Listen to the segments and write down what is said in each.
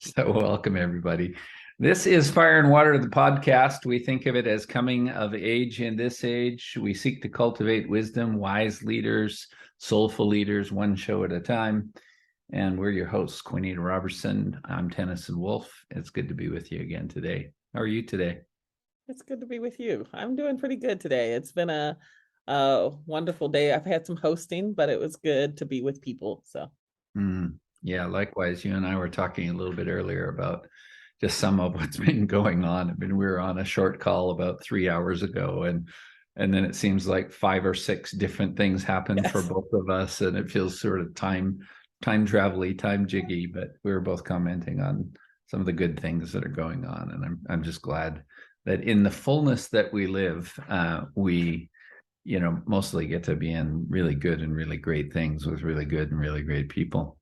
So, welcome everybody. This is Fire and Water, the podcast. We think of it as coming of age in this age. We seek to cultivate wisdom, wise leaders, soulful leaders, one show at a time. And we're your hosts, Quinita Robertson. I'm Tennyson Wolf. It's good to be with you again today. How are you today? It's good to be with you. I'm doing pretty good today. It's been a wonderful day. I've had some hosting, but it was good to be with people. So, Yeah, likewise. You and I were talking a little bit earlier about just some of what's been going on. I mean, we were on a short call about 3 hours ago, and then it seems like five or six different things happened for yes. both of us, and it feels sort of time travel-y, time jiggy. But we were both commenting on some of the good things that are going on, and I'm just glad that in the fullness that we live, we mostly get to be in really good and really great things with really good and really great people.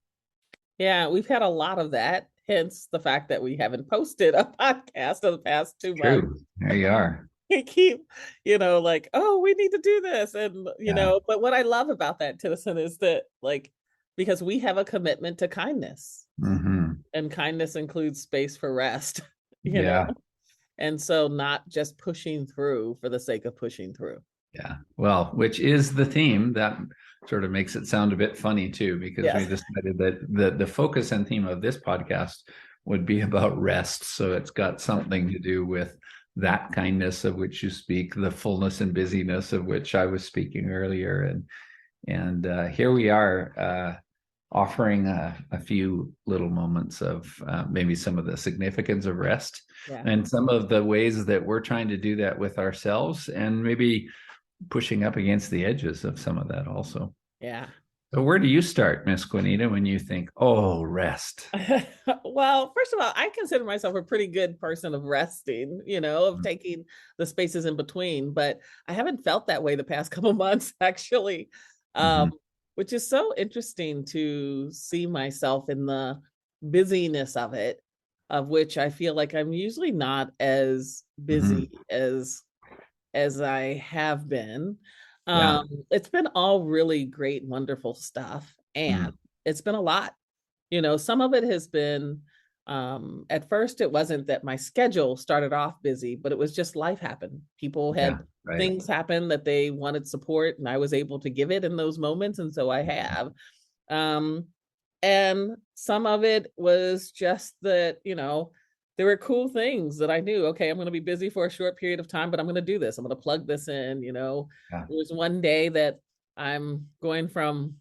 Yeah, we've had a lot of that, hence the fact that we haven't posted a podcast in the past 2 months. True. There you are. We keep, like, oh, we need to do this. And, Yeah. but what I love about that, Tennyson, is that, like, because we have a commitment to kindness, Hmm. and kindness includes space for rest, you know? Yeah. And so not just pushing through for the sake of pushing through. Yeah. Well, which is the theme that sort of makes it sound a bit funny too, because we Yes. decided that the focus and theme of this podcast would be about rest. So it's got something to do with that kindness of which you speak, the fullness and busyness of which I was speaking earlier, and here we are, offering a few little moments of maybe some of the significance of rest Yeah. and some of the ways that we're trying to do that with ourselves, and maybe pushing up against the edges of some of that also. Yeah. So where do you start, Miss Juanita, when you think, oh, rest? Well, first of all, I consider myself a pretty good person of resting, of taking the spaces in between, but I haven't felt that way the past couple months, actually. Mm-hmm. Which is so interesting to see myself in the busyness of it, of which I feel like I'm usually not as Mm-hmm. busy as I have been. Yeah. It's been all really great, wonderful stuff, and Mm. it's been a lot. Some of it has been, at first it wasn't that my schedule started off busy, but it was just life happened. People Yeah. had Right. things happen that they wanted support, and I was able to give it in those moments, and so I have. Um, and some of it was just that, there were cool things that I knew, okay, I'm going to be busy for a short period of time, but I'm going to do this. I'm going to plug this in. Yeah. There was one day that I'm going from,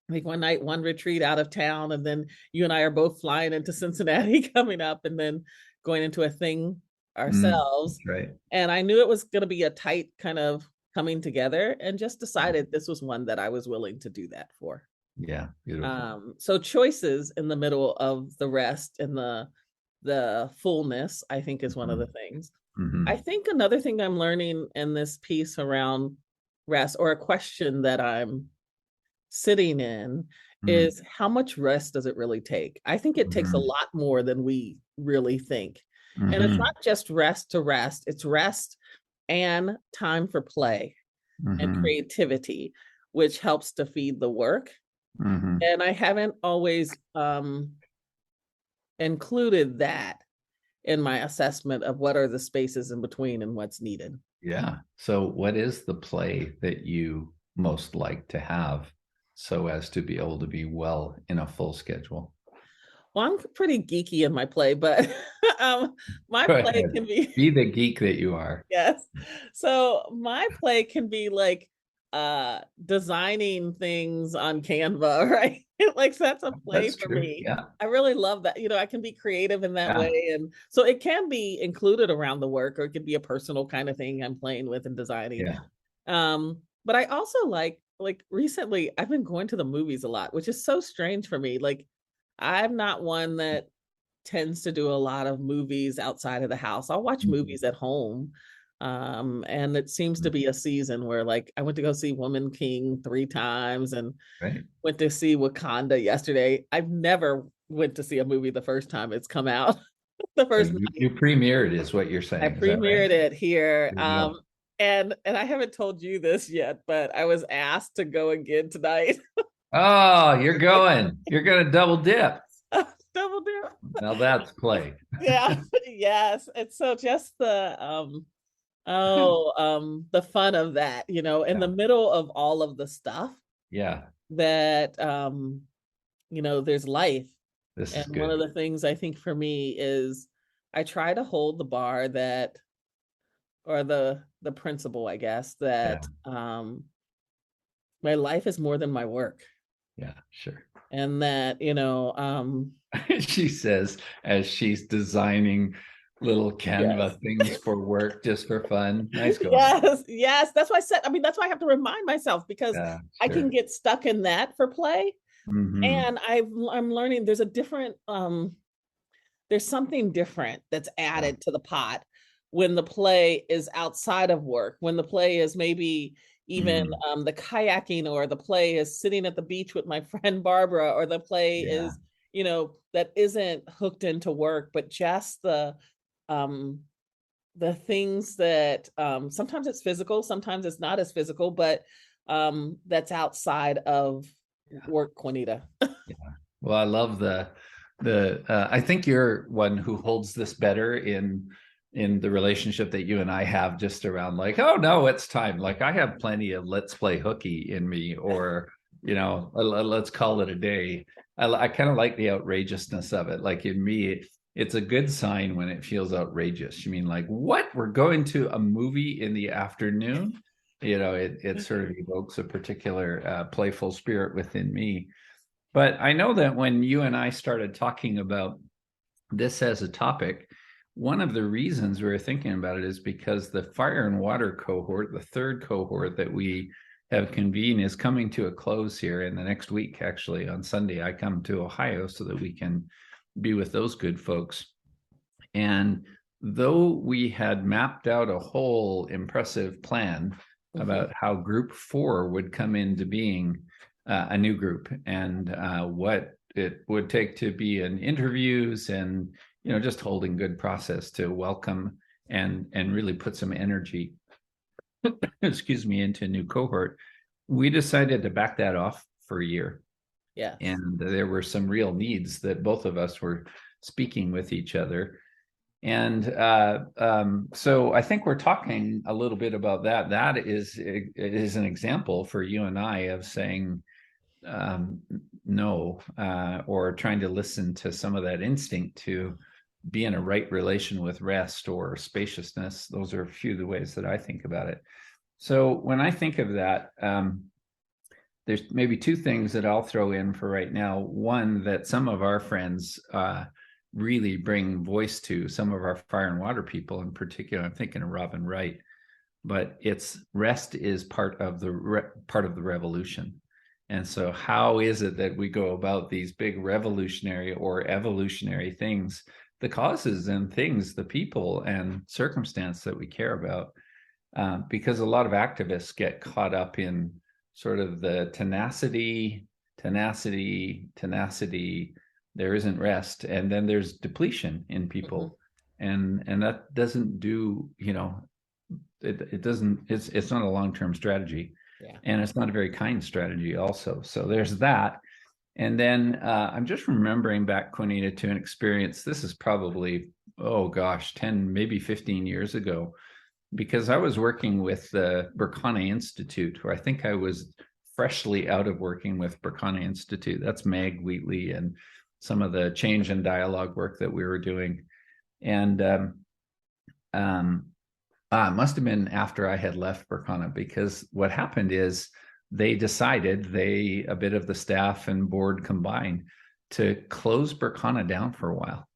I think, one night, one retreat out of town, and then you and I are both flying into Cincinnati coming up, and then going into a thing ourselves. That's right. And I knew it was going to be a tight kind of coming together, and just decided this was one that I was willing to do that for. Yeah. Beautiful. So choices in the middle of the rest and the fullness, I think, is one of Mm-hmm. the things. I Mm-hmm. think another thing I'm learning in this piece around rest, or a question that I'm sitting in, is how much rest does it really take? I think it takes a Mm-hmm. lot more than we really think. And it's Mm-hmm. not just rest to rest, it's rest and time for play and Mm-hmm. creativity, which helps to feed the work. Mm-hmm. And I haven't always included that in my assessment of what are the spaces in between and what's needed. Yeah. So, what is the play that you most like to have so as to be able to be well in a full schedule? Well, I'm pretty geeky in my play, but um, my Go play ahead. can be, Be the geek that you are. yes. So my play can be like designing things on Canva, right? Like, that's a play That's for true. me. Yeah. I really love that. I can be creative in that Yeah. way. And so it can be included around the work, or it could be a personal kind of thing I'm playing with and designing. Yeah. But I also like recently I've been going to the movies a lot, which is so strange for me. Like, I'm not one that tends to do a lot of movies outside of the house. I'll watch Mhm. movies at home. And it seems to be a season where, like, I went to go see Woman King 3 times, and Right. went to see Wakanda yesterday. I've never went to see a movie the first time it's come out. The So first you premiered is what you're I saying. Is that right? premiered it here. There you go. And I haven't told you this yet, but I was asked to go again tonight. Oh, you're going. You're going to double dip. Double dip. Now that's play. Yeah, yes. And so just the fun of that, in the Yeah. middle of all of the stuff Yeah. that there's life. This is And one of good. the things I think for me is I try to hold the bar that, or the principle, I guess, Yeah. that my life is more than my work. Yeah. Sure. And that, She says as she's designing little yes. Canva things for work just for fun. Nice going. Yes, yes. That's why I said, I mean, that's why I have to remind myself, because Yeah, I can sure. get stuck in that for play. Hmm. And I'm learning there's a different there's something different that's Yeah. added to the pot when the play is outside of work, when the play is maybe even Mm. the kayaking, or the play is sitting at the beach with my friend Barbara, or the play Yeah. is, that isn't hooked into work, but just um the things that sometimes it's physical, sometimes it's not as physical, but that's outside of Yeah. work, Juanita. Yeah. Well, I love I think you're one who holds this better in the relationship that you and I have, just around like, oh no, it's time. Like I have plenty of let's play hooky in me, or let's call it a day. I kind of like the outrageousness of it. Like in me, it's a good sign when it feels outrageous. You mean like, what? We're going to a movie in the afternoon? It sort of evokes a particular playful spirit within me. But I know that when you and I started talking about this as a topic, one of the reasons we were thinking about it is because the fire and water cohort, the third cohort that we have convened, is coming to a close here in the next week. Actually, on Sunday, I come to Ohio so that we can be with those good folks. And though we had mapped out a whole impressive plan Mhm. about how group 4 would come into being, a new group, and what it would take to be in interviews, and just holding good process to welcome and really put some energy excuse me, into a new cohort, we decided to back that off for a year. Yes. And there were some real needs that both of us were speaking with each other. And so I think we're talking a little bit about that. That is an example for you and I of saying um, no, or trying to listen to some of that instinct to be in a right relation with rest or spaciousness. Those are a few of the ways that I think about it. So when I think of that, there's maybe two things that I'll throw in for right now. One, that some of our friends really bring voice to, some of our fire and water people in particular. I'm thinking of Robin Wright, but it's rest is part of the revolution. And so how is it that we go about these big revolutionary or evolutionary things, the causes and things, the people and circumstance that we care about? Because a lot of activists get caught up in sort of the tenacity. There isn't rest, and then there's depletion in Mhm. people, and that doesn't do, it doesn't. It's not a long-term strategy, Yeah. and it's not a very kind strategy also. So there's that. And then I'm just remembering back, Quinita, to an experience. This is probably, oh gosh, 10, maybe 15 years ago, because I was working with the Berkane Institute, where I think I was freshly out of working with Berkane Institute. That's Meg Wheatley and some of the change and dialogue work that we were doing. And um, it must have been after I had left Berkane, because what happened is they decided, a bit of the staff and board combined, to close Berkane down for a while.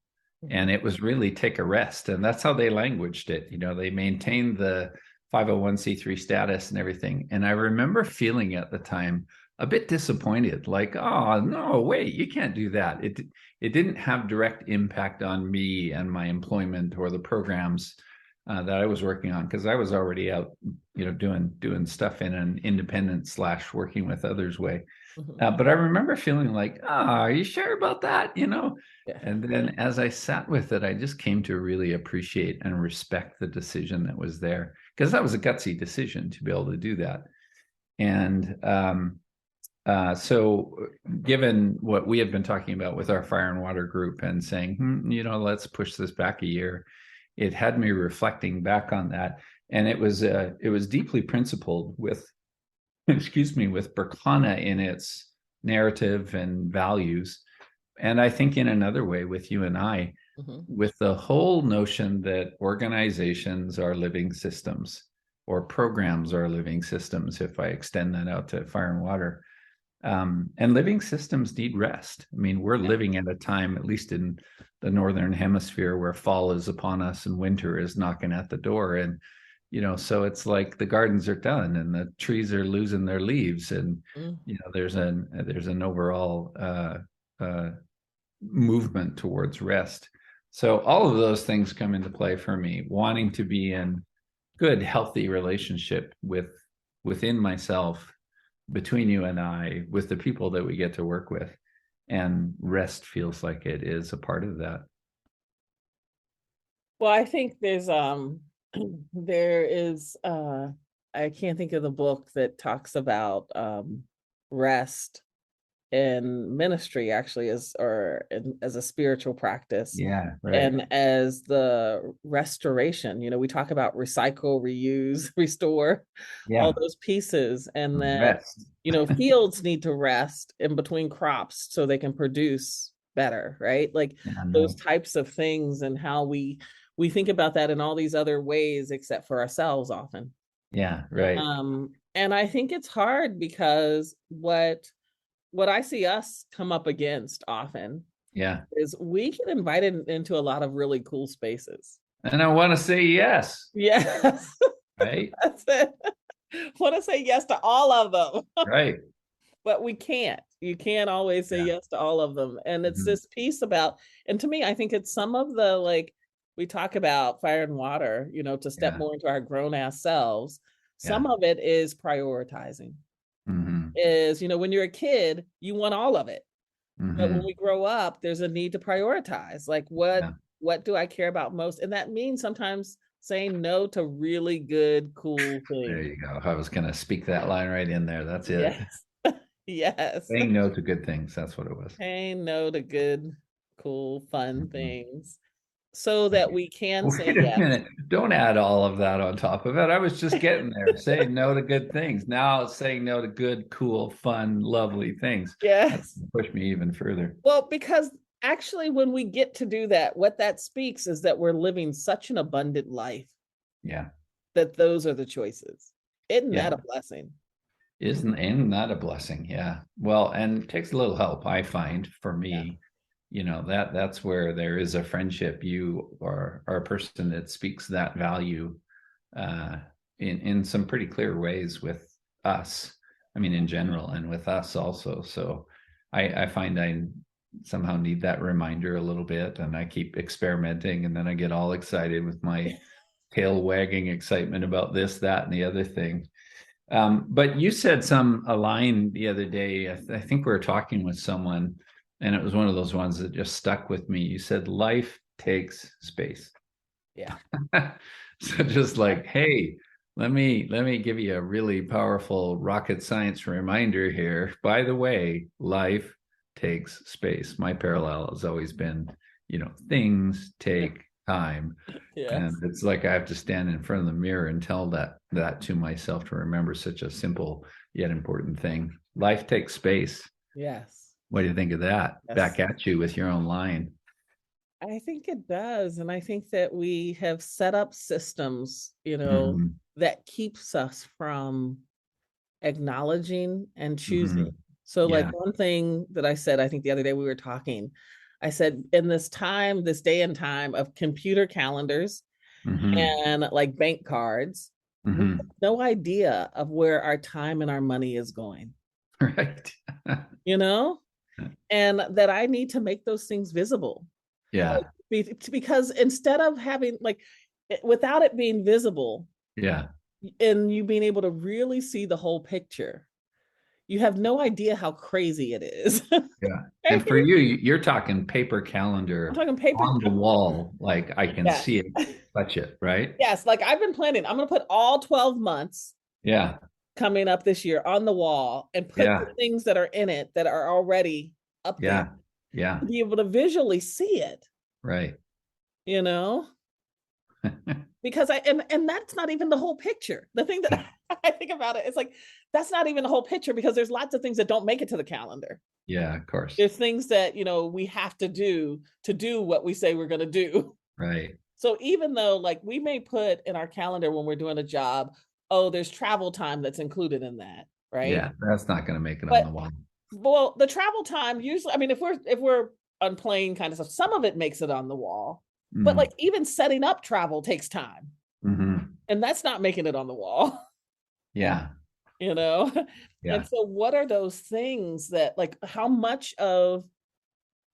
And Mhm. it was really take a rest. And that's how they languaged it. They maintained the 501(c)(3) status and everything. And I remember feeling at the time a bit disappointed, like, oh no, wait, you can't do that. It didn't have direct impact on me and my employment or the programs that I was working on, because I was already out, doing stuff in an independent / working with others way. Mhm. But I remember feeling like, are you sure about that? Yeah. And then as I sat with it, I just came to really appreciate and respect the decision that was there, because that was a gutsy decision to be able to do that. And So given what we have been talking about with our fire and water group and saying, let's push this back a year, it had me reflecting back on that. And it was deeply principled with, excuse me, with Berkana in its narrative and values. And I think in another way with you and I, Mhm. with the whole notion that organizations are living systems or programs are living systems, if I extend that out to fire and water. And living systems need rest. I mean, we're living at a time, at least in the northern hemisphere, where fall is upon us and winter is knocking at the door. And so it's like the gardens are done and the trees are losing their leaves, and Mm. there's an overall uh, movement towards rest. So all of those things come into play for me, wanting to be in good, healthy relationship within myself, between you and I, with the people that we get to work with. And rest feels like it is a part of that. Well, I think there is I can't think of the book that talks about rest in ministry actually as a spiritual practice Yeah, right. and as the restoration. We talk about recycle, reuse, restore, all Yeah, those pieces, and that rest. fields need to rest in between crops so they can produce better, right? Like Yeah, those no. types of things, and how we think about that in all these other ways except for ourselves often. Yeah, right. And I think it's hard because what I see us come up against often Yeah. is we get invited into a lot of really cool spaces. And I want to say yes, Yes, right? that's it. Want to say yes to all of them, Right. but we can't. You can't always say Yeah. yes to all of them. And it's Mhm. this piece about, and to me, I think it's some of the like, we talk about fire and water, to step Yeah. more into our grown ass selves. Some Yeah. of it is prioritizing. Hmm. Is, when you're a kid, you want all of it. But when Hmm. we grow up, there's a need to prioritize. Like Yeah. what do I care about most? And that means sometimes saying no to really good, cool There things. you go. I was going to speak that line right in there. That's it. Yes. Yes. Saying no to good things. That's what it was. Saying no to good, cool, fun Mhm. things so that we can say Wait a yes. minute. Don't add all of that on top of it. I was just getting there, saying no to good things. Now it's saying no to good, cool, fun, lovely things. That's Yes. pushed me even further. Well, because actually, when we get to do that, what that speaks is that we're living such an abundant life Yeah. that those are the choices. Isn't Yeah. that a blessing? Isn't that a blessing? Yeah. Well, and it takes a little help, I find, for Yeah. me. That's where there is a friendship. You are a person that speaks that value uh, in some pretty clear ways with us. I mean, in general, and with us also. So I find I somehow need that reminder a little bit, and I keep experimenting, and then I get all excited with my tail wagging excitement about this, that, and the other thing. But you said a line the other day. I think we were talking with someone, and it was one of those ones that just stuck with me. You said life takes space. Yeah. So just like, hey, let me give you a really powerful rocket science reminder here. By the way, life takes space. My parallel has always been, things take time. And Yes. it's like I have to stand in front of the mirror and tell that to myself to remember such a simple yet important thing. Life takes space. Yes. What do you think of that? Yes. Back at you with your own line. I think it does. And I think that we have set up systems, Hmm. that keeps us from acknowledging and choosing. Hmm. So, like Yeah. one thing that I said, I think the other day we were talking, I said, in this day and time of computer calendars Hmm. and like bank cards, we have Hmm. no idea of where our time and our money is going, Right. you know? And that I need to make those things visible. Yeah. Because instead of having like, without it being visible Yeah. and you being able to really see the whole picture, you have no idea how crazy it is. Yeah. Right? And for you, you're talking paper I'm calendar talking paper. on the wall, like I can Yes. see it, touch it, right? Yes. Like I've been planning, I'm going to put all 12 months Yeah. coming up this year on the wall and put the Yeah. things that are in it that are already up there Yeah. Yeah. to be able to visually see it, Right. you know? Because and that's not even the whole picture. The thing that I think about it is like that's not even the whole picture because there's lots of things that don't make it to the calendar. Yeah, of course. There's things that, we have to do what we say we're going to do. Right. So even though like we may put in our calendar when we're doing a job, oh, there's travel time that's included in that, right? Yeah, that's not going to make it on the But wall. well, the travel time usually, I mean, if we're on plane kind of stuff, some of it makes it on the wall. But like Mm. even setting up travel takes time. Hmm. And that's not making it on the wall, Yeah. you know? And Yeah. so what are those things that like how much of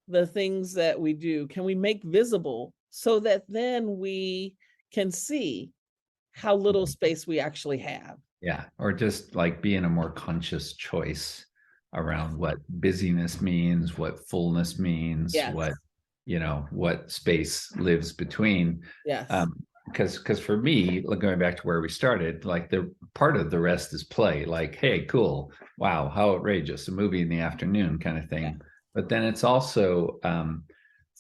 the things that we do can we make visible so that then we can see how little space we actually have? Yeah. Or just like being a more conscious choice around what busyness means, what fullness means, Yes. what space lives between. Yes. Um, because for me, like going back to where we started, like the part of the rest is play, like, hey, cool, wow, how outrageous, a movie in the afternoon kind of Yeah. thing. But then it's also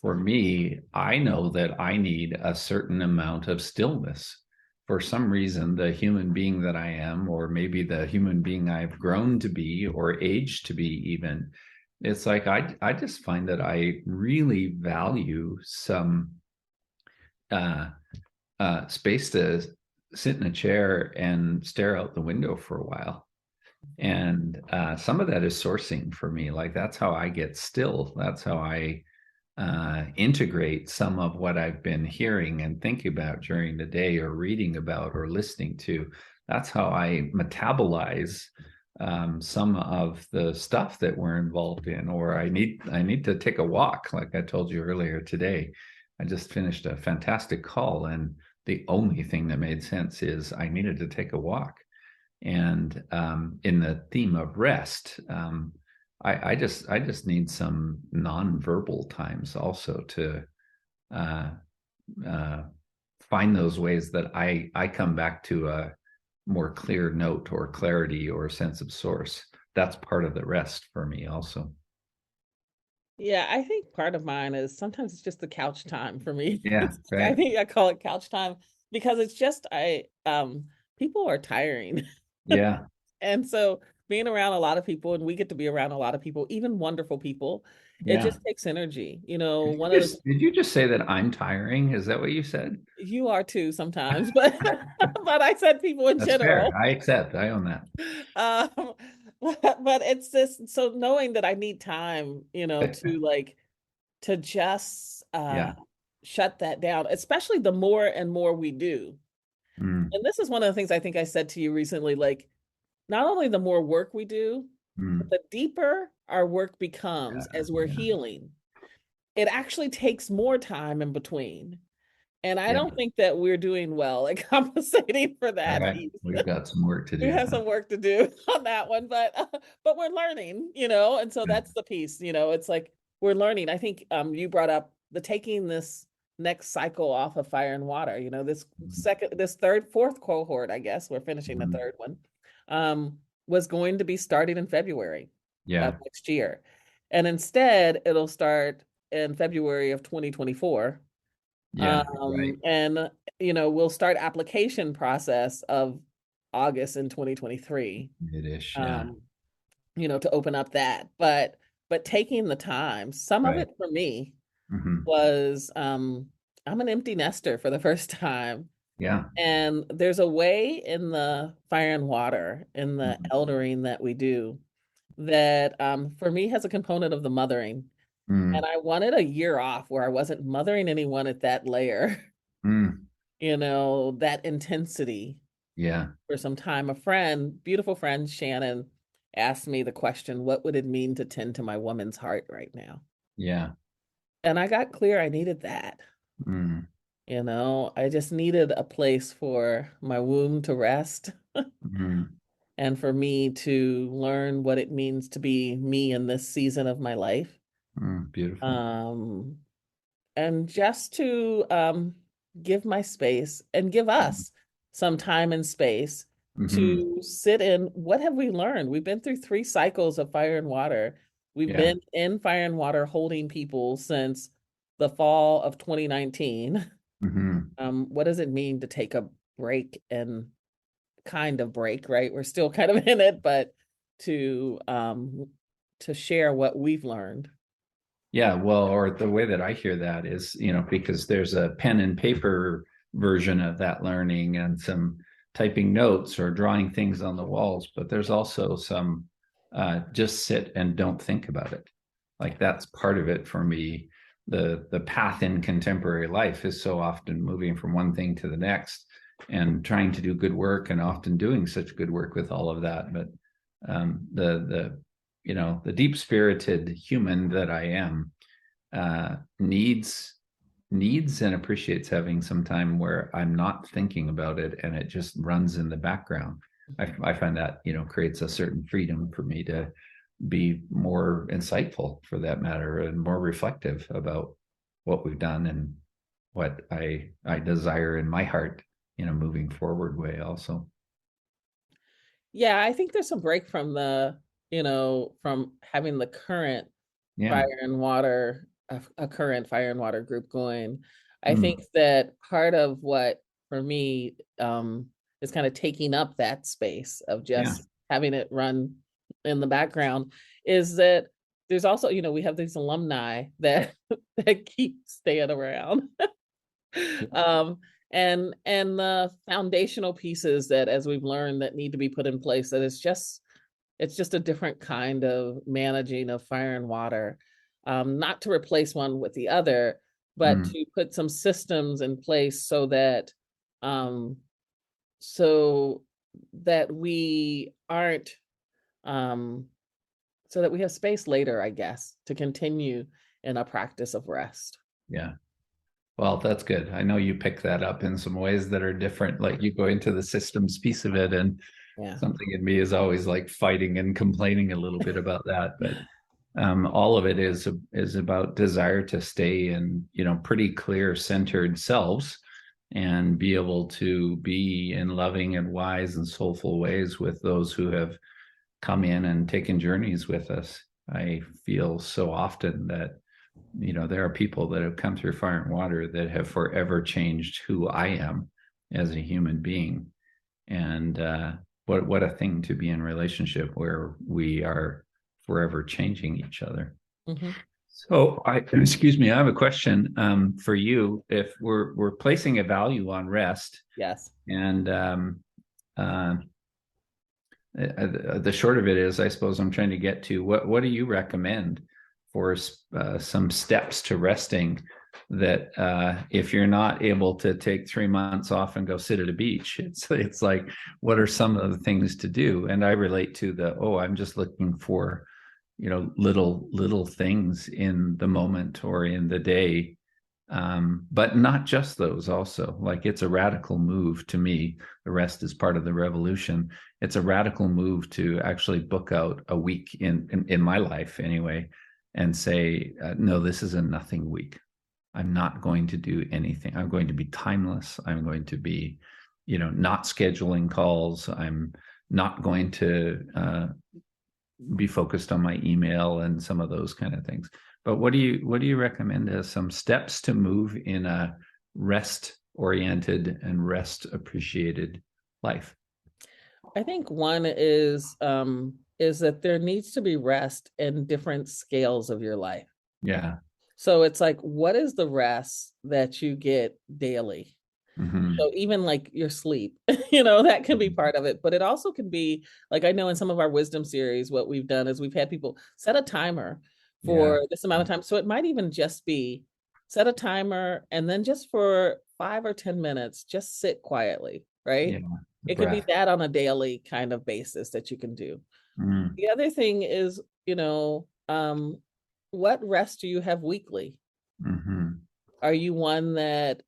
for me, I know that I need a certain amount of stillness. For some reason, the human being that I am, or maybe the human being I've grown to be or aged to be, even, it's like I just find that I really value some uh, space to sit in a chair and stare out the window for a while. And some of that is sourcing for me. Like that's how I get still. That's how I integrate some of what I've been hearing and thinking about during the day or reading about or listening to. That's how I metabolize some of the stuff that we're involved in. Or I need to take a walk, like I told you earlier today. I just finished a fantastic call, and the only thing that made sense is I needed to take a walk. And in the theme of rest, I just need some nonverbal times also to uh, uh, find those ways that I come back to a more clear note or clarity or sense of source. That's part of the rest for me also. Yeah, I think part of mine is sometimes it's just the couch time for me. Yeah, It's like, I right. think I call it couch time because it's just people are tiring. Yeah, And so being around a lot of people and we get to be around a lot of people, even wonderful people, it yeah. just takes energy. Did One you of the just did you just say that I'm tiring? Is that what you said? you are too sometimes, but but I said people in That's fair. general. I accept. I own that. Um, but it's just so knowing that I need time, to like to just Yeah. shut that down, especially the more and more we do. Mm, And this is one of the things I think I said to you recently, like not only the more work we do, but mm. the deeper our work Yeah, becomes as we're yeah, healing, it actually takes more time in between. And I yeah. don't think that we're doing well at compensating for All that right. piece. We've got some work to We do, have huh? some work to do on that one, but we're learning, and so Yeah. that's the piece, it's like we're learning. I think you brought up the taking this next cycle off of fire and water, this third, fourth cohort, I guess we're finishing the Mhm. third one, was going to be starting in February of Yeah. next year. And instead it'll start in February of 2024. Yeah. Right. And we'll start application process of August in 2023, It is. Yeah. um, to open up that. But taking the time, some of Right. it for me Hmm. was I'm an empty nester for the first time. Yeah. And there's a way in the fire and water, in the Mhm. eldering that we do, that for me has a component of the mothering. And Mm. I wanted a year off where I wasn't mothering anyone at that layer. Mm. That intensity Yeah. for some time. A friend, beautiful friend, Shannon, asked me the question, what would it mean to tend to my woman's heart right now? Yeah. And I got clear I needed that. Mm. I just needed a place for my womb to rest Mm. and for me to learn what it means to be me in this season of my life. Mm. Beautiful. Um, and just to give my space and give Mm. us some time and space Hmm. to sit in what have we learned? We've been through 3 cycles of fire and water. We've Yeah. been in fire and water holding people since the fall of 2019. Hmm. What does it mean to take a break and kind of break, right? We're still kind of in it, but to um to share what we've learned. Yeah, well, or the way that I hear that is, because there's a pen and paper version of that learning and some typing notes or drawing things on the walls, but there's also some just sit and don't think about it. Like that's part of it for me. The path in contemporary life is so often moving from one thing to the next and trying to do good work and often doing such good work with all of that. But the deep spirited human that I am needs and appreciates having some time where I'm not thinking about it and it just runs in the background. I find that creates a certain freedom for me to be more insightful, for that matter, and more reflective about what we've done and what I desire in my heart in a moving forward way also. Yeah, I think there's a break from from having the current Yeah. fire and water, a current fire and water group going. I think Mm. that part of what for me is kind of taking up that space of Yeah. just having it run in the background is that there's also, we have these alumni that that keep staying around. um and the foundational pieces that as we've learned that need to be put in place, that it's just a different kind of managing of fire and water, not to replace one with the other, but Mm. to put some systems in place um, so that we aren't, um, so that we have space later, I guess, to continue in a practice of rest. Yeah. Well, that's good. I know you pick that up in some ways that are different. Like you go into the systems piece of it, and Yeah. something in me is always like fighting and complaining a little bit about that. But all of it is about desire to stay in, pretty clear, centered selves, and be able to be in loving and wise and soulful ways with those who have come in and taken journeys with us. I feel so often that there are people that have come through fire and water that have forever changed who I am as a human being. And what a thing to be in relationship where we are forever changing each other. Hmm. So excuse me, I have a question for you. If we're placing a value on rest, Yes. and uh, the short of it is, I suppose I'm trying to get to what do you recommend for some steps to resting that if you're not able to take 3 months off and go sit at a beach, it's like, what are some of the things to do? And I relate to I'm just looking for little things in the moment or in the day, but not just those. Also, like, it's a radical move to me. The rest is part of the revolution. It's a radical move to actually book out a week in my life anyway, and say, no, this is a nothing week. I'm not going to do anything. I'm going to be timeless. I'm going to be, not scheduling calls. I'm not going to be focused on my email and some of those kind of things. But what do you recommend as some steps to move in a rest oriented and rest appreciated life? I think one is that there needs to be rest in different scales of your life. Yeah. So it's like, what is the rest that you get daily? Mm-hmm. So even like your sleep, that can be part of it. But it also can be like, I know in some of our wisdom series, what we've done is we've had people set a timer Yeah. for this amount of time. So it might even just be set a timer and then just for 5 or 10 minutes, just sit quietly, right? Yeah. The It could be breath. that on a daily kind of basis that you can do. Mm. The other thing is, what rest do you have weekly? Mm-hmm. Are you one that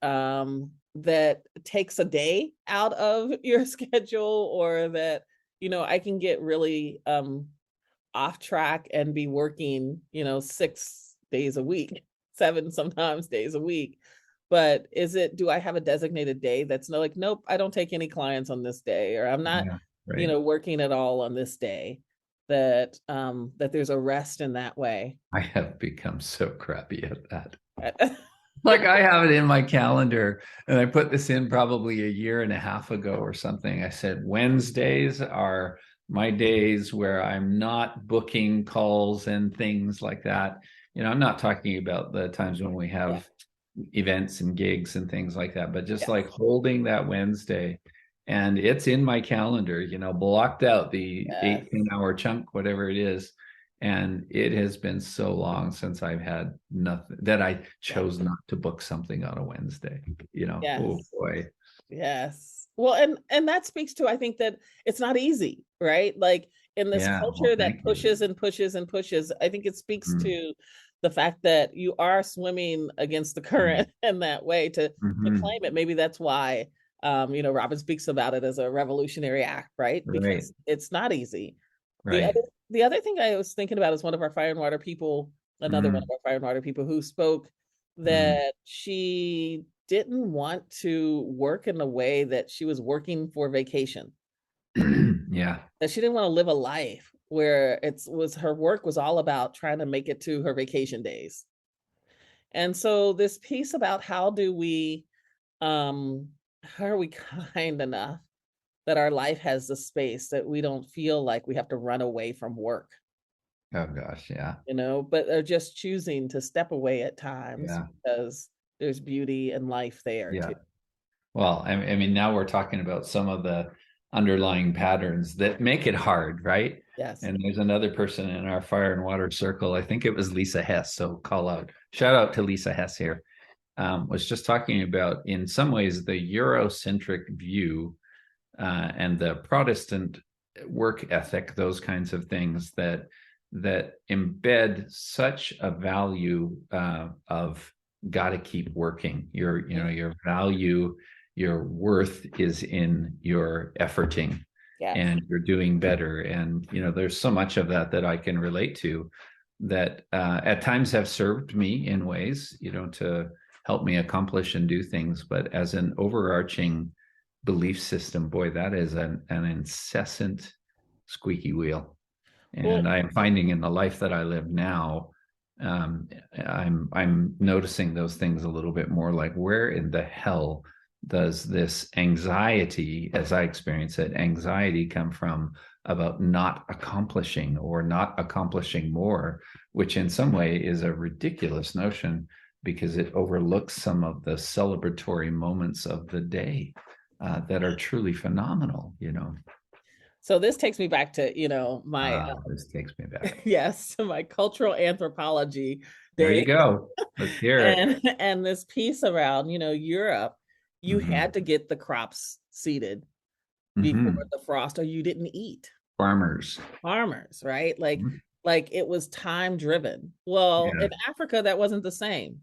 takes a day out of your schedule, or that, I can get really off track and be working, 6 days a week, 7 sometimes days a week. But do I have a designated day that's no, like, nope, I don't take any clients on this day, or I'm not, Yeah, right. working at all on this day, that there's a rest in that way. I have become so crappy at that. Like I have it in my calendar, and I put this in probably a year and a half ago or something. I said Wednesdays are my days where I'm not booking calls and things like that. I'm not talking about the times when we Yeah, have events and gigs and things like that, but just yeah, like holding that Wednesday, and it's in my calendar, blocked out the yes, 8-10 hour chunk, whatever it is. And it has been so long since I've had nothing that I yeah, chose not to book something on a Wednesday. Oh yes. boy. Yes. Well, and that speaks to, I think, that it's not easy, right? Like, in this Yeah. Well, culture that thank you. pushes and pushes and pushes, I think it speaks Mm-hmm. to the fact that you are swimming against the current in that way, to Mm-hmm. claim it. Maybe that's why, Robin speaks about it as a revolutionary act, right? Right. Because it's not easy. The Right. other the other thing I was thinking about is one of our fire and water people, another one of Mm-hmm. our fire and water people, who spoke that she didn't want to work in the way that she was working for vacation. Yeah. That she didn't want to live a life where her work was all about trying to make it to her vacation days. And so this piece about how are we kind enough that our life has the space that we don't feel like we have to run away from work, Oh gosh. Yeah. but are just choosing to step away at times Yeah. because there's beauty and life there Yeah. too. Well, I mean, now we're talking about some of the underlying patterns that make it hard, right? Yes. And there's another person in our fire and water circle. I think it was Lisa Hess. So shout out to Lisa Hess here. Was just talking about, in some ways, the Eurocentric view and the Protestant work ethic, those kinds of things that embed such a value of got to keep working. Your value, your worth is in your efforting, Yes. and you're doing better. And there's so much of that I can relate to, that at times have served me in ways, to help me accomplish and do things. But as an overarching belief system, boy, that is an incessant squeaky wheel. Well, And I am finding in the life that I live now, I'm noticing those things a little bit more. Like, where in the hell does this anxiety, as I experience it, anxiety come from about not accomplishing or not accomplishing more, which in some way is a ridiculous notion because it overlooks some of the celebratory moments of the day that are truly phenomenal. so this takes me back to, my This takes me back. yes, my cultural anthropology There you day. go. Let's hear it. And this piece around, Europe, you Mm-hmm. had to get the crops seeded before Mm-hmm. the frost, or you didn't eat. Farmers. Farmers, right? Mhm. Like it was time driven. Well, in Yeah. Africa, that wasn't the same,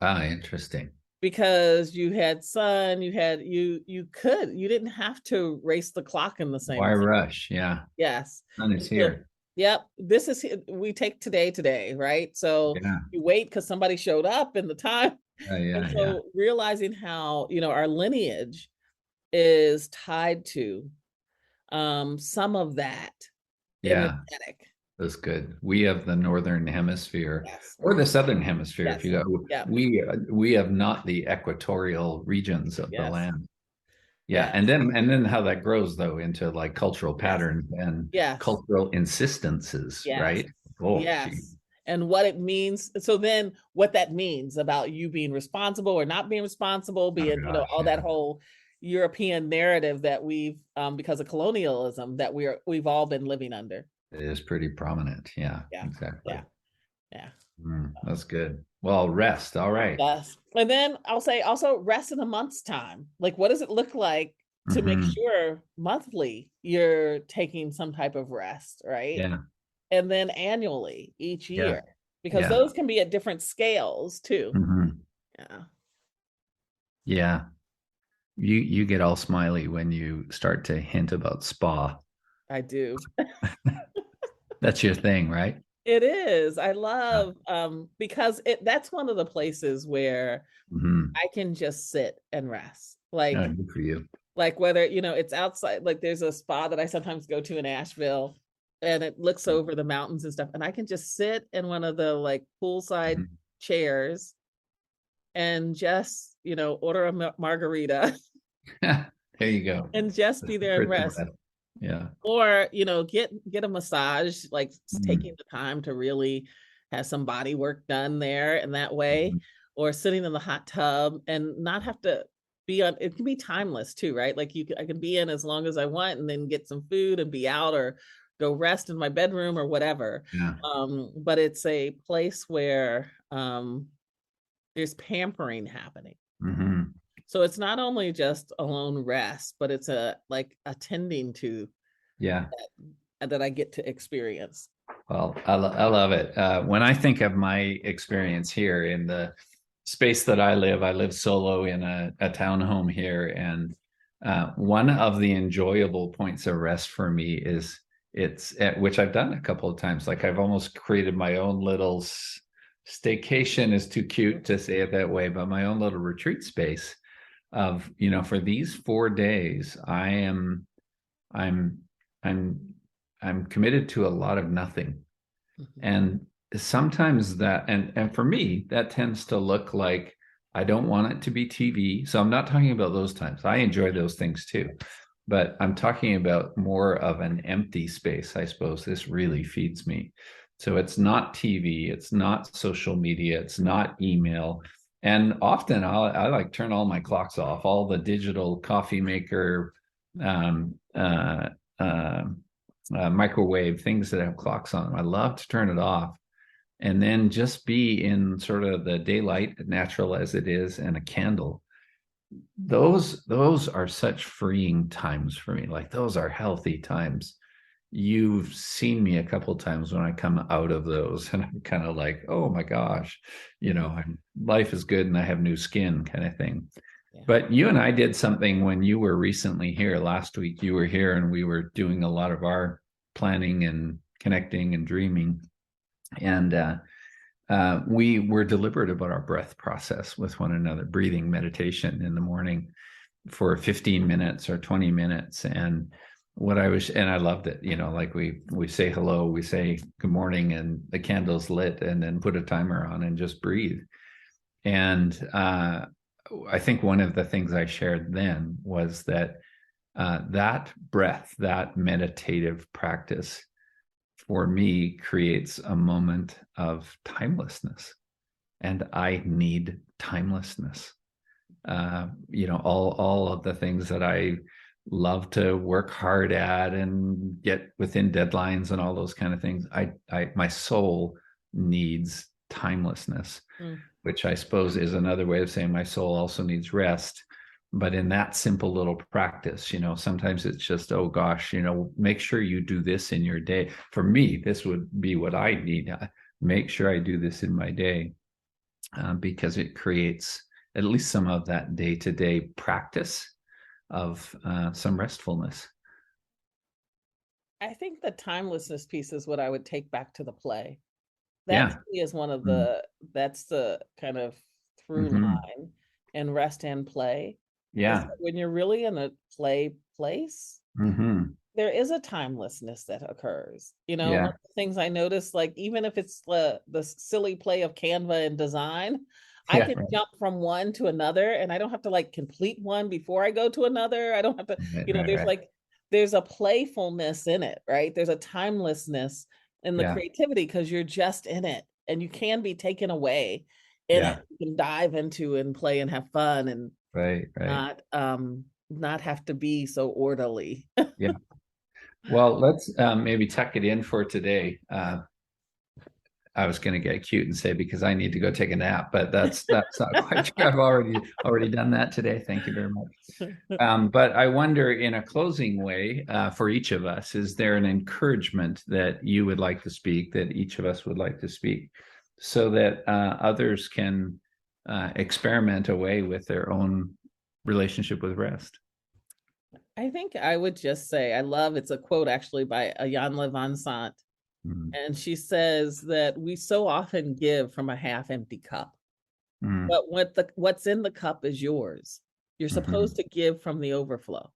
Interesting. because you had sun, you didn't have to race the clock in the same Why way. rush? Yeah. Yes. Sun And is so, here. yep, we take today, right? So Yeah. you wait because somebody showed up in the time. And Yeah. Yeah. so realizing how, our lineage is tied to some of that Yeah. energetic. That's good. We have the northern hemisphere Yes. or the southern hemisphere, if Yes. you go. Yeah. We have not the equatorial regions of the Yes. land. Yeah, Yes. and then how that grows though into like cultural Yes. patterns and Yes. cultural insistences, Yes. right? Oh, gee. Yes. And what it means. So then what that means about you being responsible or not being responsible, Oh being, gosh, all that yeah. whole European narrative that we've, because of colonialism, that we've all been living under. It is pretty prominent. Yeah, Yeah. exactly. Yeah. Yeah. That's good. Well, rest. All right. Yes. And then I'll say also rest in a month's time. Like, what does it look like to make Hmm. sure monthly you're taking some type of rest, right? Yeah, And then annually each yeah, year, because yeah. those can be at different scales too. Hmm. Yeah, Yeah. You get all smiley when you start to hint about spa. I do. That's your thing, right? It is. I Yeah. love because that's one of the places where Hmm. I can just sit and rest. Oh, good for you. Like whether, it's outside, like there's a spa that I sometimes go to in Asheville and it looks over the mountains and stuff. And I can just sit in one of the like poolside Mhm. chairs and just, order a margarita There you go. and just The be there and secret to rest. rest. Yeah. Or, get a massage, like taking Mm. the time to really have some body work done there in that way, Mhm. or sitting in the hot tub and not have to be on. It can be timeless too, right? Like I can be in as long as I want and then get some food and be out or go rest in my bedroom or whatever. Yeah. But it's a place where there's pampering happening. Hmm. So it's not only just alone rest, but it's a like attending to Yeah. that I get to experience. Well, I love it. When I think of my experience here in the space that I live solo in a townhome here. And one of the enjoyable points of rest for me is which I've done a couple of times. Like I've almost created my own little staycation is too cute to say it that way, but my own little retreat space of, for these 4 days, I'm, I'm, I'm committed to a lot of nothing. Mhm. And sometimes that, and for me that tends to look like I don't want it to be TV. So I'm not talking about those times. I enjoy those things too, but I'm talking about more of an empty space. I suppose this really feeds me. So it's not TV, it's not social media, it's not email. And often I like turn all my clocks off, all the digital coffee maker, um, uh, microwave things that have clocks on them. I love to turn it off and then just be in sort of the daylight, natural as it is, and a candle. Those are such freeing times for me. Like those are healthy times. You've seen me a couple of times when I come out of those, and I'm kind of like, oh my gosh, life is good, and I have new skin, kind of thing. Yeah. But you and I did something when you were recently here last week. You were here and we were doing a lot of our planning and connecting and dreaming. And we were deliberate about our breath process with one another, breathing meditation in the morning for 15 minutes or 20 minutes. And I loved it, like we say hello, we say good morning, and the candle's lit, and then put a timer on and just breathe. And I think one of the things I shared then was that that breath, that meditative practice for me creates a moment of timelessness. And I need timelessness. All of the things that I love to work hard at and get within deadlines and all those kind of things. My soul needs timelessness, Mm. which I suppose is another way of saying my soul also needs rest. But in that simple little practice, sometimes it's just, oh gosh, make sure you do this in your day. For me, this would be what I need. Make sure I do this in my day, because it creates at least some of that day to day practice of some restfulness. I think the timelessness piece is what I would take back to the play. That Yeah. to me is one of Mm-hmm. that's the kind of through Mm-hmm. line in rest and play is Yeah. that when you're really in a play place, Mm-hmm. there is a timelessness that occurs. One Yeah. of the things I notice, like even if it's the silly play of Canva and design, I Yeah. can jump from one to another and I don't have to like complete one before I go to another. I don't have to, Right, right, there's right. like, there's a playfulness in it, right? There's a timelessness in the Yeah. creativity because you're just in it and you can be taken away in it. Yeah. You can dive into and play and have fun and Right, right. not have to be so orderly. Yeah. Well, let's maybe tuck it in for today. I was going to get cute and say because I need to go take a nap, but that's not quite true. I've already done that today. Thank you very much. But I wonder, in a closing way, for each of us, is there an encouragement that you would like to speak, that each of us would like to speak, so that others can experiment away with their own relationship with rest? I think I would just say I love it's a quote actually by Jan Van Sant. Mm, And she says that we so often give from a half empty cup. mm, But what's in the cup is yours. You're supposed mhm, to give from the overflow.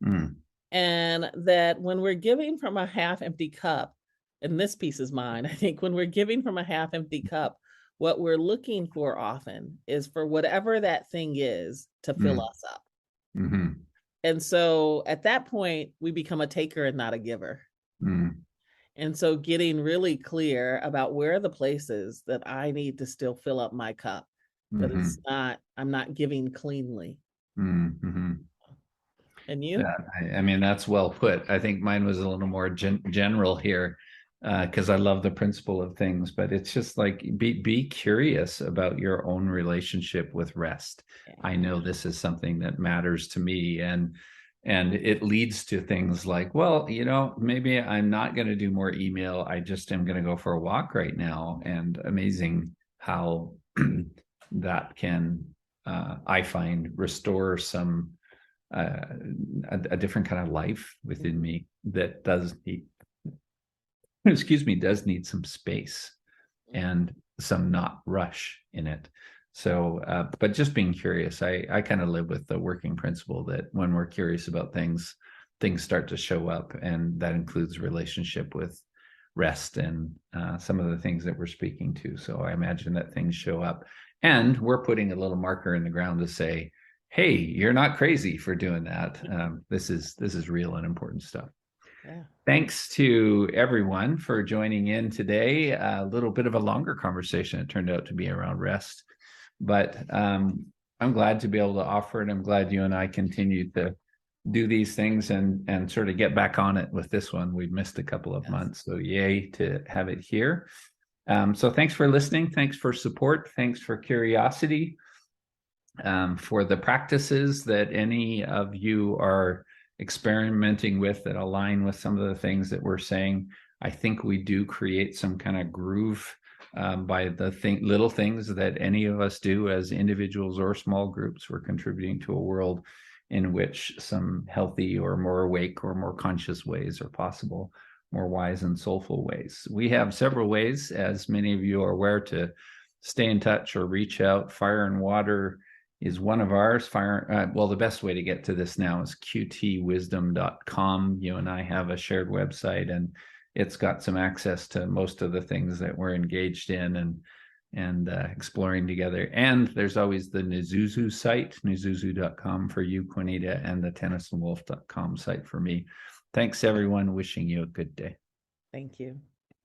mm, And that when we're giving from a half empty cup, and this piece is mine, I think when we're giving from a half empty cup, what we're looking for often is for whatever that thing is to fill mm, us up. mhm, And so at that point, we become a taker and not a giver. mm, And so getting really clear about where are the places that I need to still fill up my cup, that it's mhm, not, I'm not giving cleanly. mm, mhm. And you? That I mean, that's well put. I think mine was a little more general here because I love the principle of things, but it's just like be curious about your own relationship with rest. Yeah. I know this is something that matters to me, and it leads to things like, well, maybe I'm not going to do more email. I just am going to go for a walk right now. And amazing how that can, I find, restore some uh, a different kind of life within me that does need, excuse me, does need some space and some not rush in it. So, but just being curious, I kind of live with the working principle that when we're curious about things, things start to show up, and that includes relationship with rest and some of the things that we're speaking to. So I imagine that things show up, and we're putting a little marker in the ground to say, "Hey, you're not crazy for doing that. This is real and important stuff." Yeah. Thanks to everyone for joining in today. A little bit of a longer conversation. It turned out to be around rest, but I'm glad to be able to offer it. I'm glad you and I continue to do these things and sort of get back on it with this one. We've missed a couple of Yes. months, so yay to have it here. So thanks for listening. Thanks for support. Thanks for curiosity. For the practices that any of you are experimenting with that align with some of the things that we're saying, I think we do create some kind of groove by the little things that any of us do as individuals or small groups. We're contributing to a world in which some healthy or more awake or more conscious ways are possible, more wise and soulful ways. We have several ways, as many of you are aware, to stay in touch or reach out. Fire and Water is one of ours. Well, the best way to get to this now is qtwisdom.com. You and I have a shared website, and it's got some access to most of the things that we're engaged in and exploring together. And there's always the Nizuzu site, nizuzu.com for you, Juanita, and the tennisandwolf.com site for me. Thanks, everyone. Wishing you a good day. Thank you.